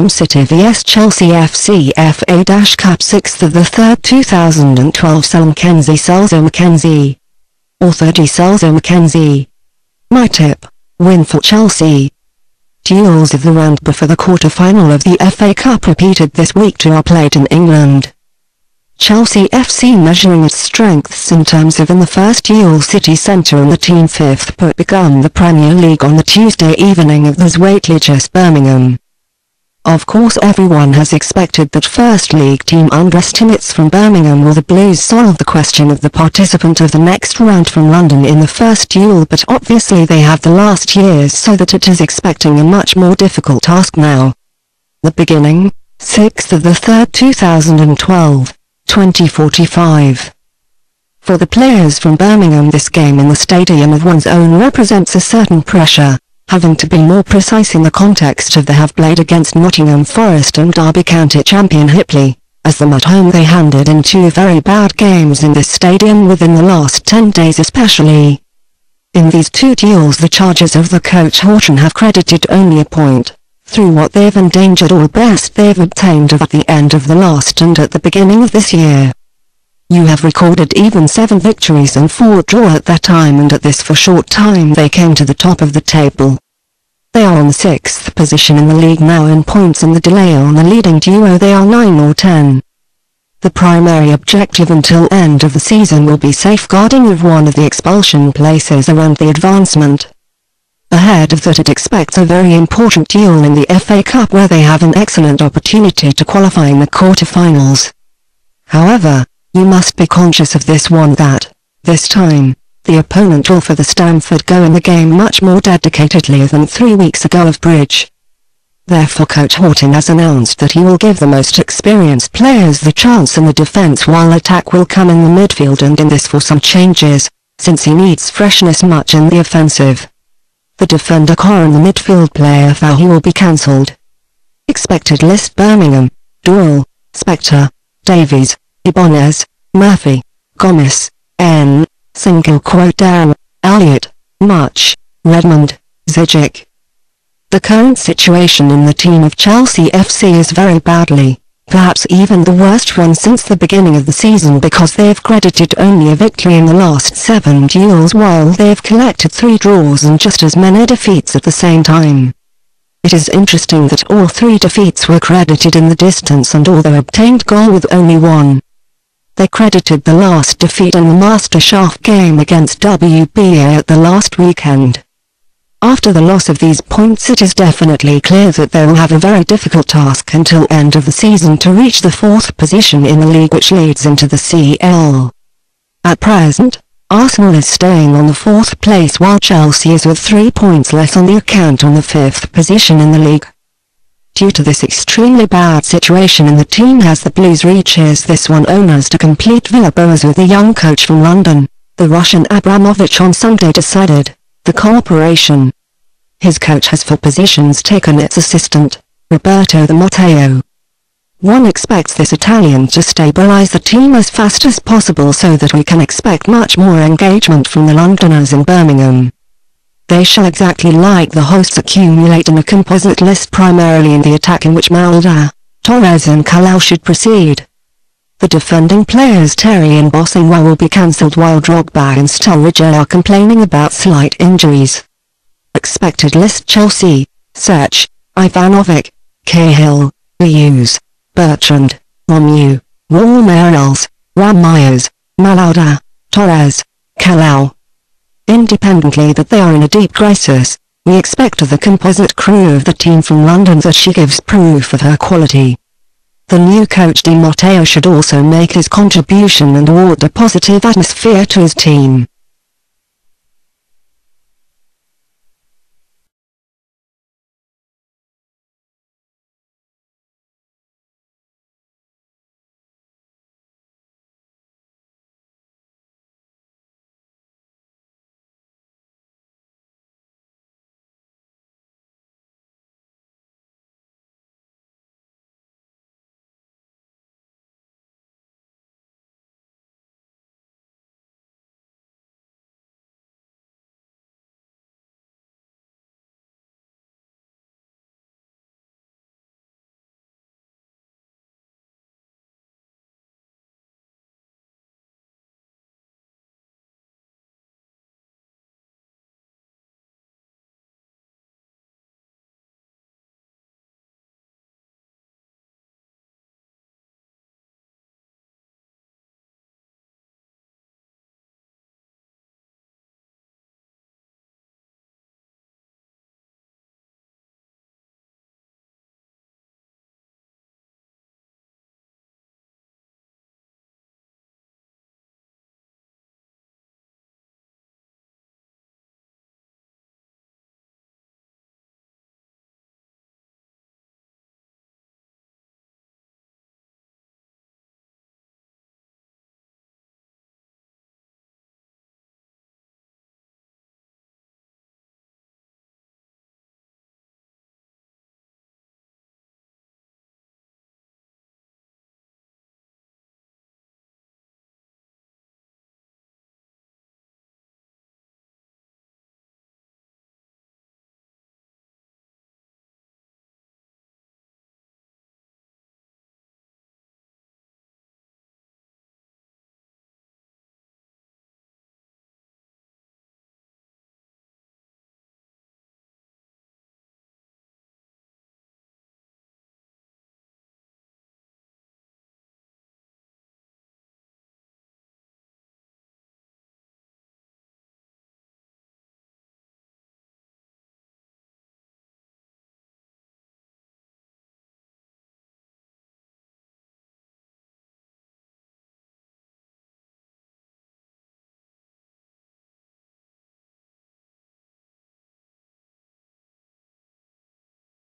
Birmingham City vs Chelsea FC FA Cup 6.3.2012 SelMcKenzie Selzer-McKenzie. Author D.Selzer-McKenzie. My tip: win for Chelsea. Duels of the round before the quarter-final of the FA Cup repeated this week are played in England. Chelsea FC measuring its strengths in terms of in the first duel City Centre and the team fifth but begun the Premier League on the Tuesday evening of the Zweitligist Birmingham. Of course everyone has expected that First League team underestimates from Birmingham will the Blues solve the question of the participant of the next round from London in the first duel, but obviously they have the last years so that it is expecting a much more difficult task now. The beginning, 6.3.2012. 20:45. For the players from Birmingham, this game in the stadium of one's own represents a certain pressure, having to be more precise in the context of they have played against Nottingham Forrest and Derby County champion Houghton, as them at home they handed in two very bad games in this stadium within the last 10 days especially. In these two duels the charges of the coach Houghton have credited only a point, through what they've endangered or best they've obtained at the end of the last and at the beginning of this year. You have recorded even 7 victories and 4 draw at that time, and at this for short time they came to the top of the table. They are on the 6th position in the league now in points, and the delay on the leading duo they are 9 or 10. The primary objective until end of the season will be safeguarding of one of the expulsion places around the advancement. Ahead of that it expects a very important duel in the FA Cup where they have an excellent opportunity to qualify in the quarter-finals. However, you must be conscious of this one, that, this time, the opponent will for the Stamford go in the game much more dedicatedly than 3 weeks ago of Bridge. Therefore coach Houghton has announced that he will give the most experienced players the chance in the defence while attack will come in the midfield, and in this for some changes, since he needs freshness much in the offensive. The defender Carr and the midfield player Fahey will be cancelled. Expected list: Birmingham, Duel, Spector, Davies, Ibanez, Murphy, Gomez, N, Darren, Elliott, Much, Redmond, Zijic. The current situation in the team of Chelsea FC is very badly, perhaps even the worst run since the beginning of the season, because they have credited only a victory in the last 7 duels while they have collected 3 draws and just as many defeats at the same time. It is interesting that all 3 defeats were credited in the distance and all their obtained goal with only 1. They credited the last defeat in the Master Shaft game against WBA at the last weekend. After the loss of these points it is definitely clear that they will have a very difficult task until end of the season to reach the 4th position in the league, which leads into the CL. At present, Arsenal is staying on the 4th place while Chelsea is with 3 points less on the account on the 5th position in the league. Due to this extremely bad situation in the team as the Blues reaches this one, owners to complete Villa Boas with the young coach from London, the Russian Abramovich, on Sunday decided the cooperation. His coach has for positions taken its assistant, Roberto Di Matteo. One expects this Italian to stabilize the team as fast as possible so that we can expect much more engagement from the Londoners in Birmingham. They shall, exactly like the hosts, accumulate in a composite list primarily in the attack, in which Mulder, Torres and Kalau should proceed. The defending players Terry and Bosingwa will be cancelled while Drogba and Sturridge are complaining about slight injuries. Expected list: Chelsea, Sech, Ivanovic, Cahill, Hughes, Bertrand, Romu, Walmerels, Ramirez, Malauda, Torres, Kalau. Independently that they are in a deep crisis, we expect of the composite crew of the team from London that she gives proof of her quality. The new coach Di Matteo should also make his contribution and award a positive atmosphere to his team.